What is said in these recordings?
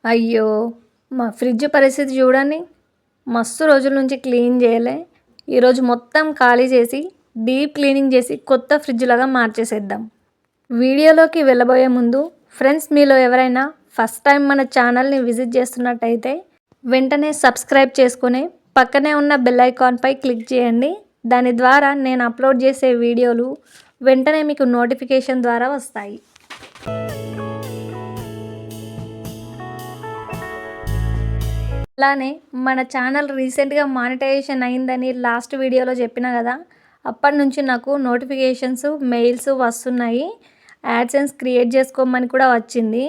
అయ్యో! మా ఫ్రిడ్జ్ పరిస్థితి చూడండి. మస్తు రోజుల నుంచి క్లీన్ చేయలే. ఈరోజు మొత్తం ఖాళీ చేసి, డీప్ క్లీనింగ్ చేసి కొత్త ఫ్రిడ్జ్‌లాగా మార్చేసేద్దాం. వీడియోలోకి వెళ్ళబోయే ముందు ఫ్రెండ్స్ మీలో ఎవరైనా ఫస్ట్ టైం మన ఛానల్‌ని విజిట్ చేస్తున్నట్టయితే వెంటనే సబ్స్క్రైబ్ చేసుకొని పక్కనే ఉన్న బెల్ ఐకాన్‌పై క్లిక్ చేయండి. దాని ద్వారా నేను అప్లోడ్ చేసే వీడియోలు వెంటనే మీకు నోటిఫికేషన్ ద్వారా వస్తాయి. అలానే మన ఛానల్ రీసెంట్‌గా మానిటైజేషన్ అయిందని లాస్ట్ వీడియోలో చెప్పినా కదా! అప్పటినుంచి నాకు నోటిఫికేషన్స్, మెయిల్స్ వస్తున్నాయి. యాడ్సెన్స్ క్రియేట్ చేసుకోమని కూడా వచ్చింది.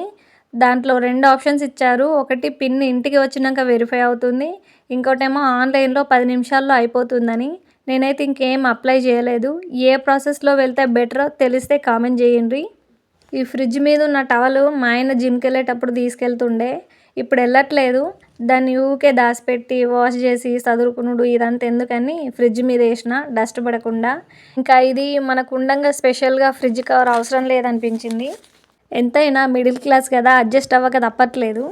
దాంట్లో 2 ఆప్షన్స్ ఇచ్చారు. ఒకటి పిన్ ఇంటికి వచ్చినాక వెరిఫై అవుతుంది. ఇంకోటేమో ఆన్‌లైన్‌లో 10 నిమిషాల్లో అయిపోతుందని. నేనైతే ఇంకేం అప్లై చేయలేదు. ఏ ప్రాసెస్‌లో వెళ్తే బెటరో తెలిస్తే కామెంట్ చేయండి. ఈ ఫ్రిడ్జ్ మీద ఉన్న టవలు మా ఆయన జిమ్‌కెళ్ళేటప్పుడు తీసుకెళ్తుండే. ఇప్పుడు వెళ్ళట్లేదు. దాన్ని ఊకే దాచిపెట్టి వాష్ చేసి సదురుకునుడు ఇదంతా ఎందుకని ఫ్రిడ్జ్ మీద వేసిన డస్ట్ పడకుండా. ఇంకా ఇది మనకు ఉండంగా స్పెషల్గా ఫ్రిడ్జ్ కవర్ అవసరం లేదనిపించింది. ఎంతైనా మిడిల్ క్లాస్ కదా, అడ్జస్ట్ అవ్వక తప్పట్లేదు.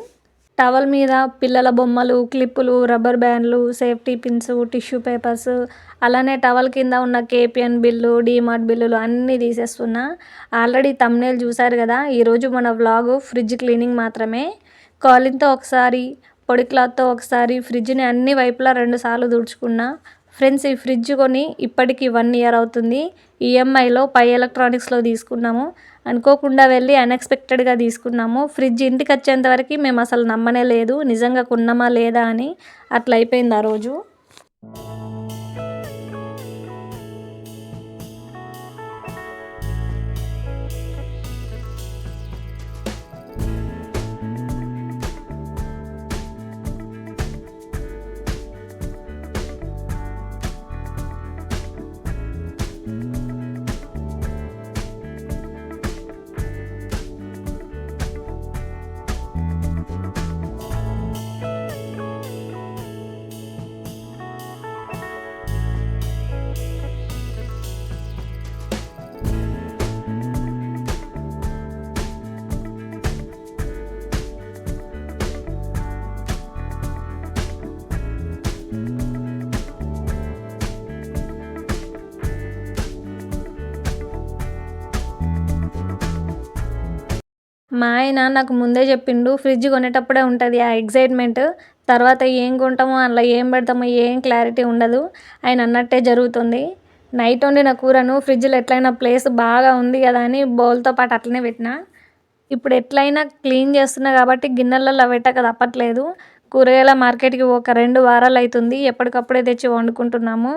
టవల్ మీద పిల్లల బొమ్మలు, క్లిప్పులు, రబ్బర్ బ్యాండ్లు, సేఫ్టీ పిన్స్, టిష్యూ పేపర్స్, అలానే టవల్ కింద ఉన్న కేపీఎన్ బిల్లు, డీమార్ట్ బిల్లులు అన్నీ తీసేస్తున్నా. ఆల్రెడీ థంబ్నెయిల్ చూశారు కదా. ఈరోజు మన వ్లాగు ఫ్రిడ్జ్ క్లీనింగ్ మాత్రమే. కాలిన్తో ఒకసారి, పొడి క్లాత్తో ఒకసారి ఫ్రిడ్జ్ని అన్ని వైపులా 2 సార్లు తుడుచుకున్నా. ఫ్రెండ్స్, ఈ ఫ్రిడ్జ్ కొని ఇప్పటికి 1 ఇయర్ అవుతుంది. ఈఎంఐలో పై ఎలక్ట్రానిక్స్లో తీసుకున్నాము. అనుకోకుండా వెళ్ళి అన్ఎక్స్పెక్టెడ్గా తీసుకున్నాము. ఫ్రిడ్జ్ ఇంటికి వచ్చేంత వరకు మేము అసలు నమ్మనే లేదు నిజంగా కొన్నామా లేదా అని. అట్లా అయిపోయింది ఆ రోజు. మా ఆయన నాకు ముందే చెప్పిండు, ఫ్రిడ్జ్ కొనేటప్పుడే ఉంటుంది ఆ ఎగ్జైట్మెంట్. తర్వాత ఏం కొంటామో అందులో ఏం పెడతామో ఏం క్లారిటీ ఉండదు. ఆయన అన్నట్టే జరుగుతుంది. నైట్ వండిన కూరను ఫ్రిడ్జ్లో ఎట్లయినా ప్లేస్ బాగా ఉంది కదా అని బౌల్తో పాటు అట్లనే పెట్టిన. ఇప్పుడు ఎట్లయినా క్లీన్ చేస్తున్నా కాబట్టి గిన్నెలలో పెట్టక తప్పట్లేదు. కూరగాయల మార్కెట్కి ఒక 2 వారాలు అవుతుంది. ఎప్పటికప్పుడే తెచ్చి వండుకుంటున్నాము.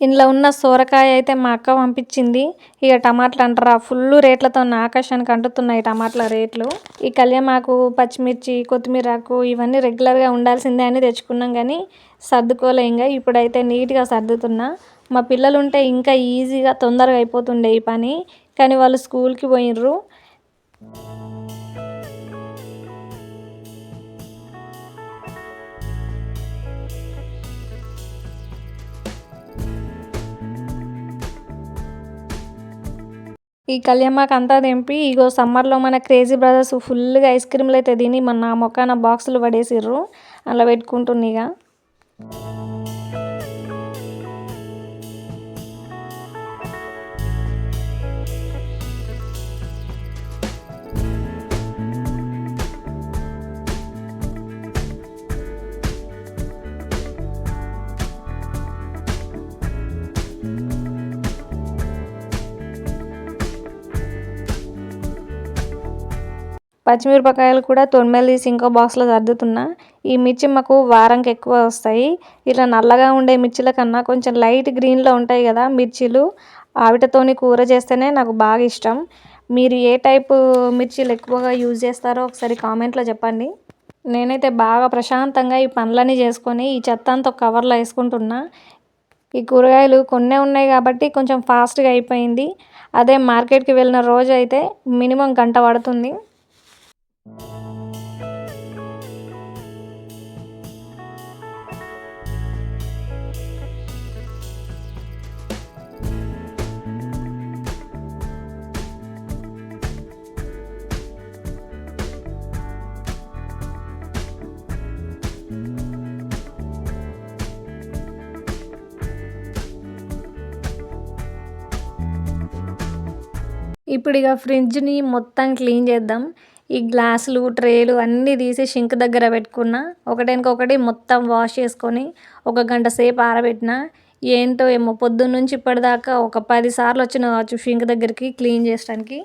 ఇందులో ఉన్న సోరకాయ అయితే మా అక్క పంపించింది. ఇక టమాటాలు అంటారా, ఫుల్ రేట్లతో ఆకాశానికి అంటుతున్నాయి టమాటాల రేట్లు. ఈ కళ్యామాకు, పచ్చిమిర్చి, కొత్తిమీరాకు ఇవన్నీ రెగ్యులర్గా ఉండాల్సిందే అని తెచ్చుకున్నాం కానీ సర్దుకోలే. ఇంకా ఇప్పుడైతే నీట్గా సర్దుతున్నా. మా పిల్లలు ఉంటే ఇంకా ఈజీగా తొందరగా అయిపోతుండే ఈ పని. కానీ వాళ్ళు స్కూల్కి పోయినరు. ఈ కళ్యామాకు అంతా తెంపి ఇగో సమ్మర్లో మన క్రేజీ బ్రదర్స్ ఫుల్గా ఐస్ క్రీమ్లు అయితే తిని మొన్న మొక్కన బాక్సులు పడేసిర్రు. అలా పెట్టుకుంటున్నాయిగా. పచ్చిమిరపకాయలు కూడా తొడిమెలు తీసి ఇంకో బాక్స్లో సర్దుతున్నా. ఈ మిర్చి మాకు వారంకి ఎక్కువ వస్తాయి. ఇట్లా నల్లగా ఉండే మిర్చిల కన్నా కొంచెం లైట్ గ్రీన్లో ఉంటాయి కదా మిర్చీలు, వాటితోని కూర చేస్తేనే నాకు బాగా ఇష్టం. మీరు ఏ టైపు మిర్చీలు ఎక్కువగా యూజ్ చేస్తారో ఒకసారి కామెంట్లో చెప్పండి. నేనైతే బాగా ప్రశాంతంగా ఈ పనులన్నీ చేసుకొని ఈ చెత్త అంతా ఒక కవర్లో వేసుకుంటున్నా. ఈ కూరగాయలు కొన్నే ఉన్నాయి కాబట్టి కొంచెం ఫాస్ట్గా అయిపోయింది. అదే మార్కెట్కి వెళ్ళిన రోజు అయితే మినిమం గంట పడుతుంది. ఇప్పుడు ఇక ఫ్రిడ్జ్ని మొత్తం క్లీన్ చేద్దాం. ఈ గ్లాసులు ట్రేలు అన్నీ తీసి షింక్ దగ్గర పెట్టుకున్న, ఒకటి మొత్తం వాష్ చేసుకొని ఒక గంట సేపు ఆరబెట్టిన. ఏంటో ఏమో పొద్దున్న నుంచి ఇప్పటిదాకా ఒక 10 సార్లు వచ్చిన కావచ్చు షింక్ దగ్గరికి క్లీన్ చేయడానికి.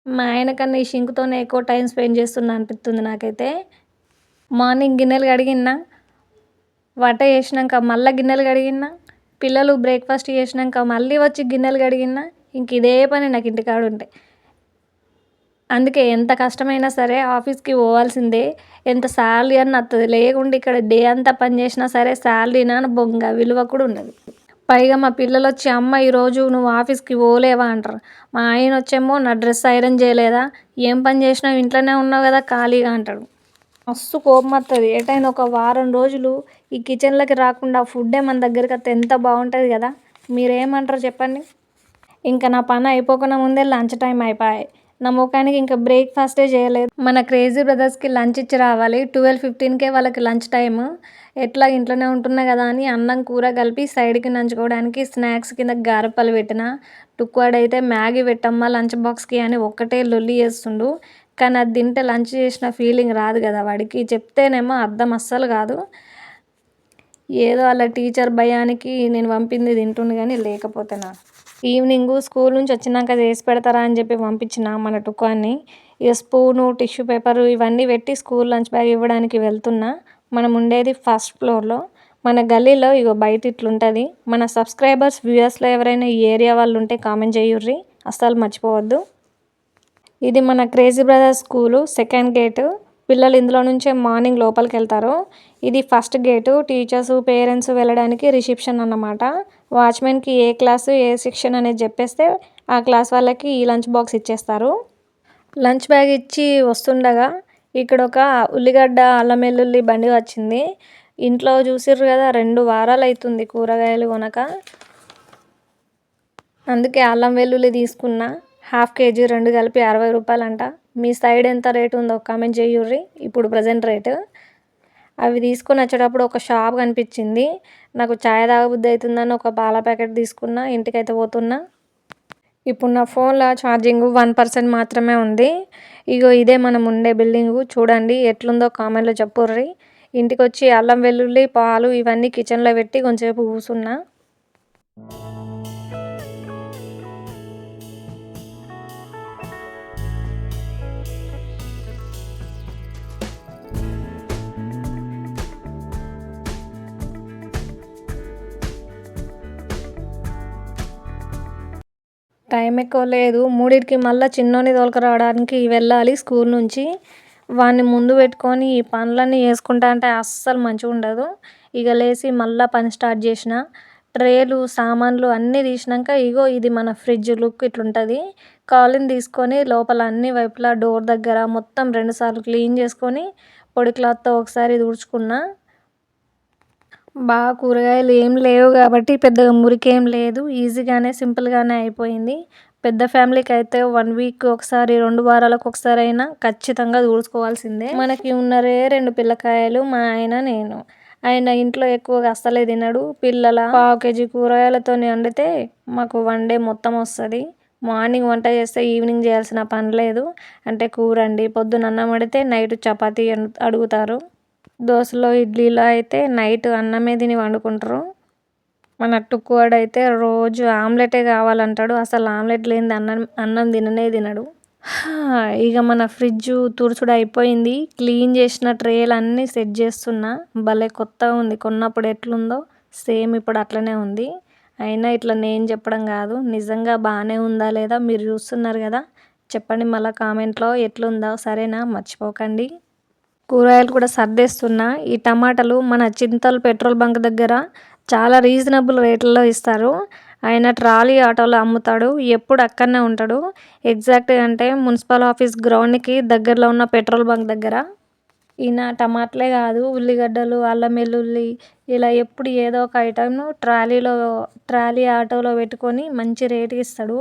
మా ఆయన కన్నా ఈ షింక్‌తోనే ఎక్కువ టైం స్పెండ్ చేస్తున్నా అనిపిస్తుంది నాకైతే. మార్నింగ్ గిన్నెలు కడిగినా, వంట చేసినాక మళ్ళా గిన్నెలు కడిగినా, పిల్లలు బ్రేక్‌ఫాస్ట్ చేసినాక మళ్ళీ వచ్చి గిన్నెలు కడిగినా, ఇంక ఇదే పని నాకు ఇంటికాడ ఉంటే. అందుకే ఎంత కష్టమైనా సరే ఆఫీస్‌కి పోవాల్సిందే. ఎంత శాలరీ అన్నా వత్తది. లేకుంటే ఇక్కడ డే అంతా పని చేసినా సరే శాలరీనా బొంగ విలువ కూడా ఉండదు. పైగా మా పిల్లలొచ్చి అమ్మ ఈరోజు నువ్వు ఆఫీస్‌కి పోలేవా అంటారు. మా ఆయన వచ్చేమో నా డ్రెస్ ఐరన్ చేయలేదా, ఏం పని చేసినావు ఇంట్లోనే ఉన్నావు కదా ఖాళీగా అంటాడు. మస్తు కోపం వస్తుంది. ఎటైనా ఒక వారం రోజులు ఈ కిచెన్లోకి రాకుండా ఫుడ్డే మన దగ్గరికి వస్తే ఎంత బాగుంటుంది కదా. మీరేమంటారు చెప్పండి. ఇంకా నా పని అయిపోకుండా ముందే లంచ్ టైం అయిపోయాయి. నా ముఖానికి ఇంకా బ్రేక్ఫాస్టే చేయలేదు. మన క్రేజీ బ్రదర్స్కి లంచ్ ఇచ్చి రావాలి. 12:15కే వాళ్ళకి లంచ్ టైము. ఎట్లా ఇంట్లోనే ఉంటున్నా కదా అని అన్నం కూర కలిపి సైడ్కి నంచుకోవడానికి స్నాక్స్ కింద గారెప్పలు పెట్టిన. టుక్వాడైతే మ్యాగీ పెట్టమ్మా లంచ్ బాక్స్కి అని ఒక్కటే లొల్లి చేస్తుండు. కానీ అది తింటే లంచ్ చేసిన ఫీలింగ్ రాదు కదా వాడికి. చెప్తేనేమో అర్థం అస్సలు కాదు. ఏదో అలా టీచర్ భయానికి నేను పంపింది తింటుండు కానీ లేకపోతే నా ఈవినింగు స్కూల్ నుంచి వచ్చినాక చేసి పెడతారా అని చెప్పి పంపించిన మన టుకాన్ని. ఇక స్పూను టిష్యూ పేపరు ఇవన్నీ పెట్టి స్కూల్ లంచ్ బ్యాగ్ ఇవ్వడానికి వెళ్తున్నా. మనం ఉండేది ఫస్ట్ ఫ్లోర్లో. మన గల్లీలో ఇగో బయట ఇట్లుంటుంది. మన సబ్స్క్రైబర్స్ వ్యూయర్స్లో ఎవరైనా ఈ ఏరియా వాళ్ళు ఉంటే కామెంట్ చేయుర్రి, అస్సలు మర్చిపోవద్దు. ఇది మన crazy brothers school second gate. పిల్లలు ఇందులో నుంచే మార్నింగ్ లోపలికి వెళ్తారు. ఇది ఫస్ట్ గేటు. టీచర్స్ పేరెంట్స్ వెళ్ళడానికి రిసెప్షన్ అన్నమాట. వాచ్మెన్కి ఏ క్లాసు ఏ సెక్షన్ అనేది చెప్పేస్తే ఆ క్లాస్ వాళ్ళకి ఈ లంచ్ బాక్స్ ఇచ్చేస్తారు. లంచ్ బ్యాగ్ ఇచ్చి వస్తుండగా ఇక్కడ ఒక ఉల్లిగడ్డ అల్లం వెల్లుల్లి బండి వచ్చింది. ఇంట్లో చూసిర్రు కదా 2 వారాలు అవుతుంది కూరగాయలు కొనక. అందుకే అల్లం వెల్లుల్లి తీసుకున్నా. 1/2 kg 2 కలిపి 60 రూపాయలు అంట. మీ సైడ్ ఎంత రేటు ఉందో కామెంట్ చేయుర్రి. ఇప్పుడు ప్రజెంట్ రేటు. అవి తీసుకొని వచ్చేటప్పుడు ఒక షాప్ కనిపించింది. నాకు ఛాయ్ తాగబుద్ధి అవుతుందని ఒక పాల ప్యాకెట్ తీసుకున్నా. ఇంటికైతే పోతున్నా. ఇప్పుడు నా ఫోన్లో ఛార్జింగ్ 1% మాత్రమే ఉంది. ఇగో ఇదే మనం ఉండే బిల్డింగు. చూడండి ఎట్లుందో కామెంట్లో చెప్పుర్రి. ఇంటికి వచ్చి అల్లం వెల్లుల్లి పాలు ఇవన్నీ కిచెన్లో పెట్టి కొంచెంసేపు కూర్చున్నా. టైం ఎక్కువ లేదు. 3కి మళ్ళీ చిన్నోని తోలుకురావడానికి వెళ్ళాలి స్కూల్ నుంచి. వాడిని ముందు పెట్టుకొని ఈ పనులన్నీ చేసుకుంటా అంటే అస్సలు మంచిగా ఉండదు. ఇక లేచి మళ్ళీ పని స్టార్ట్ చేసిన. ట్రేలు సామాన్లు అన్నీ తీసినాక ఇగో ఇది మన ఫ్రిడ్జ్ లుక్ ఇట్లుంటుంది. కాలిని తీసుకొని లోపల అన్ని వైపులా డోర్ దగ్గర మొత్తం 2 సార్లు క్లీన్ చేసుకొని పొడి క్లాత్తో ఒకసారి తుడుచుకున్నా. బాగా కూరగాయలు ఏం లేవు కాబట్టి పెద్దగా మురికేం లేదు. ఈజీగానే సింపుల్గానే అయిపోయింది. పెద్ద ఫ్యామిలీకి అయితే 1 వీక్ ఒకసారి 2 వారాలకు ఒకసారి అయినా ఖచ్చితంగా తుడుచుకోవాల్సిందే. మనకి ఉన్నరే 2 పిల్లకాయలు, మా ఆయన, నేను. ఆయన ఇంట్లో ఎక్కువగా అస్సలే తినడు. పిల్లల 1/2 కేజీ కూరగాయలతో వండితే మాకు 1 డే మొత్తం వస్తుంది. మార్నింగ్ వంట చేస్తే ఈవినింగ్ చేయాల్సిన పని లేదు. అంటే కూర అండి, పొద్దున అన్నం వండితే నైట్ చపాతీ అడుగుతారు. దోశలో ఇడ్లీలో అయితే నైట్ అన్నమే తిని వండుకుంటారు. మన టుక్కువాడు అయితే రోజు ఆమ్లెటే కావాలంటాడు. అసలు ఆమ్లెట్ లేనిది అన్నం తినడు. ఇక మన ఫ్రిడ్జ్ తుడుచుడు అయిపోయింది. క్లీన్ చేసిన ట్రేలు అన్నీ సెట్ చేస్తున్నా. భలే కొత్తగా ఉంది. కొన్నప్పుడు ఎట్లుందో సేమ్ ఇప్పుడు అట్లనే ఉంది. అయినా ఇట్లా నేను చెప్పడం కాదు, నిజంగా బాగానే ఉందా లేదా మీరు చూస్తున్నారు కదా, చెప్పండి మళ్ళీ కామెంట్లో ఎట్లుందో. సరేనా, మర్చిపోకండి. కూరగాయలు కూడా సర్దేస్తున్నా. ఈ టమాటాలు మన చింతల్ పెట్రోల్ బంక్ దగ్గర చాలా రీజనబుల్ రేట్లలో ఇస్తారు. ఆయన ట్రాలీ ఆటోలో అమ్ముతాడు. ఎప్పుడు అక్కడనే ఉంటాడు. ఎగ్జాక్ట్గా అంటే మున్సిపల్ ఆఫీస్ గ్రౌండ్కి దగ్గరలో ఉన్న పెట్రోల్ బంక్ దగ్గర. ఈయన టమాటలే కాదు, ఉల్లిగడ్డలు, అల్లం వెల్లుల్లి ఇలా ఎప్పుడు ఏదో ఒక ఐటమ్ను ట్రాలీ ఆటోలో పెట్టుకొని మంచి రేటుకి ఇస్తాడు.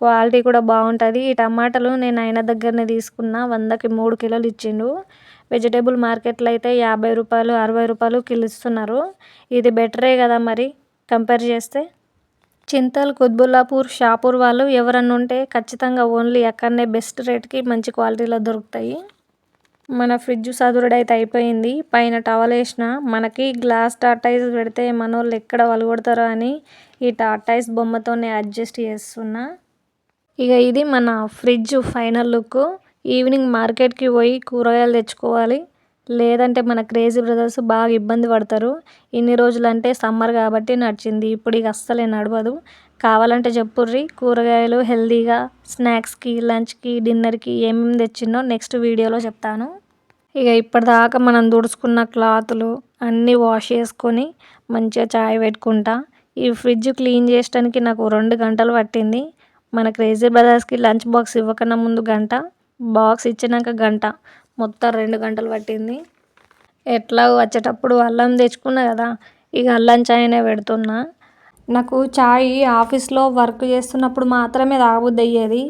క్వాలిటీ కూడా బాగుంటుంది. ఈ టమాటాలు నేను ఆయన దగ్గరనే తీసుకున్నా. 100కి 3 కిలోలు ఇచ్చిండు. వెజిటేబుల్ మార్కెట్లో అయితే 50 రూపాయలు 60 రూపాయలు కిలో ఇస్తున్నారు. ఇది బెటరే కదా మరి కంపేర్ చేస్తే. చింతల్, కుత్బుల్లాపూర్, షాపూర్ వాళ్ళు ఎవరన్నా ఉంటే ఖచ్చితంగా ఓన్లీ అక్కడనే బెస్ట్ రేట్కి మంచి క్వాలిటీలో దొరుకుతాయి. మన ఫ్రిడ్జ్ సదురుడైతే అయిపోయింది. పైన టవల్ వేసిన. మనకి గ్లాస్ టార్టైజ్ పెడితే మనోళ్ళు ఎక్కడ వలగొడతారో అని ఈ టార్టైజ్ బొమ్మతోనే అడ్జస్ట్ చేస్తున్నా. ఇక ఇది మన ఫ్రిడ్జ్ ఫైనల్ లుక్. ఈవినింగ్ మార్కెట్కి పోయి కూరగాయలు తెచ్చుకోవాలి. లేదంటే మన క్రేజీ బ్రదర్స్ బాగా ఇబ్బంది పడతారు. ఇన్ని రోజులు అంటే సమ్మర్ కాబట్టి నడిచింది. ఇప్పుడు ఇక అస్సలే నడవదు. కావాలంటే చెప్పుర్రి. కూరగాయలు హెల్తీగా స్నాక్స్కి, లంచ్కి, డిన్నర్కి ఏమేమి తెచ్చిందో నెక్స్ట్ వీడియోలో చెప్తాను. ఇక ఇప్పటిదాకా మనం తుడుచుకున్న క్లాతులు అన్నీ వాష్ చేసుకొని మంచిగా చాయ్ పెట్టుకుంటా. ఈ ఫ్రిడ్జ్ క్లీన్ చేయడానికి నాకు 2 గంటలు పట్టింది. మన క్రేజీ బ్రదర్స్కి లంచ్ బాక్స్ ఇవ్వకన్నా ముందు గంట, బాక్స్ ఇచ్చినాక గంట, మొత్తం 2 గంటలు పట్టింది. ఎట్లా వచ్చేటప్పుడు అల్లం తెచ్చుకున్నా కదా, ఇక అల్లం చాయ్నే పెడుతున్నా. నాకు చాయ్ ఆఫీస్లో వర్క్ చేస్తున్నప్పుడు మాత్రమే తాగబుద్ధి అయ్యేది.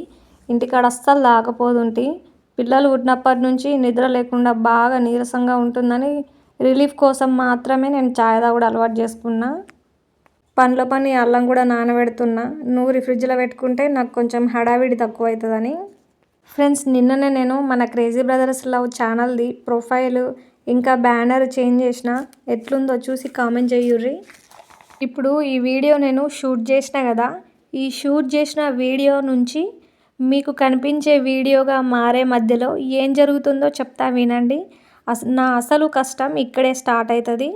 ఇంటికాడ అస్సలు తాగపోతుంటి. పిల్లలు పుట్టినప్పటి నుంచి నిద్ర లేకుండా బాగా నీరసంగా ఉంటుందని రిలీఫ్ కోసం మాత్రమే నేను చాయ్ తాగుడు అలవాటు చేసుకున్నా. పనిలో పని అల్లం కూడా నానబెడుతున్నా. నూరి ఫ్రిడ్జ్లో పెట్టుకుంటే నాకు కొంచెం హడావిడి తక్కువ అవుతుందని. ఫ్రెండ్స్, నిన్ననే నేను మన క్రేజీ బ్రదర్స్ లవ్ ఛానల్ది ప్రొఫైల్ ఇంకా బ్యానర్ చేంజ్ చేసిన. ఎట్లుందో చూసి కామెంట్ చేయుర్రి. ఇప్పుడు ఈ వీడియో నేను షూట్ చేసిన కదా, ఈ షూట్ చేసిన వీడియో నుంచి మీకు కనిపించే వీడియోగా మారే మధ్యలో ఏం జరుగుతుందో చెప్తా వినండి. నా అసలు కష్టం ఇక్కడే స్టార్ట్ అవుతుంది.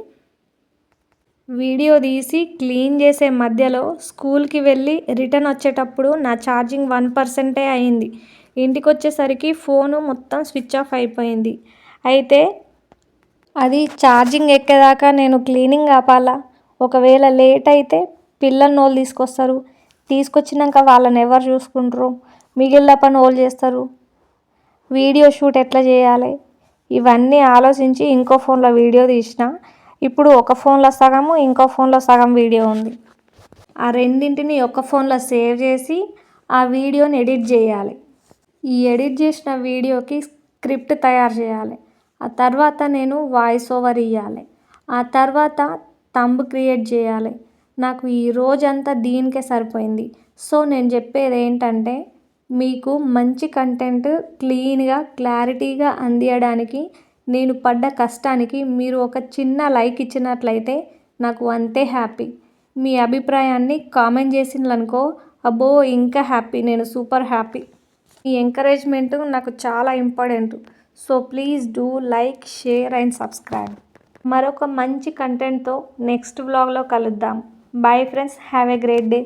వీడియో తీసి క్లీన్ చేసే మధ్యలో స్కూల్కి వెళ్ళి రిటర్న్ వచ్చేటప్పుడు నా ఛార్జింగ్ 1% అయింది. ఇంటికి వచ్చేసరికి ఫోను మొత్తం స్విచ్ ఆఫ్ అయిపోయింది. అయితే అది ఛార్జింగ్ ఎక్కేదాకా నేను క్లీనింగ్ ఆపాలా. ఒకవేళ లేట్ అయితే పిల్లల్ని వాళ్ళు తీసుకొచ్చినాక వాళ్ళని ఎవరు చూసుకుంటారు, మిగిలిన పని వాళ్ళు చేస్తారు, వీడియో షూట్ ఎట్లా చేయాలి, ఇవన్నీ ఆలోచించి ఇంకో ఫోన్లో వీడియో తీసిన. ఇప్పుడు ఒక ఫోన్లో సగము, ఇంకో ఫోన్లో సగం వీడియో ఉంది. ఆ రెండింటిని ఒక ఫోన్లో సేవ్ చేసి ఆ వీడియోని ఎడిట్ చేయాలి. ఈ ఎడిట్ చేసిన వీడియోకి స్క్రిప్ట్ తయారు చేయాలి. ఆ తర్వాత నేను వాయిస్ ఓవర్ ఇవ్వాలి. ఆ తర్వాత థంబ్ క్రియేట్ చేయాలి. నాకు ఈ రోజంతా దీనికే సరిపోయింది. సో నేను చెప్పేది ఏంటంటే, మీకు మంచి కంటెంట్ క్లీన్గా క్లారిటీగా అందించడానికి నేను పడ్డ కష్టానికి మీరు ఒక చిన్న లైక్ ఇచ్చినట్లయితే నాకు అంతే హ్యాపీ. మీ అభిప్రాయాన్ని కామెంట్ చేసిండ్రనుకో, అబ్బో ఇంకా హ్యాపీ, నేను సూపర్ హ్యాపీ. ఈ ఎంకరేజ్మెంట్ నాకు చాలా important. So please do like, share and subscribe. మరొక మంచి కంటెంట్తో నెక్స్ట్ వ్లాగ్లో కలుద్దాం. Bye friends, have a great day.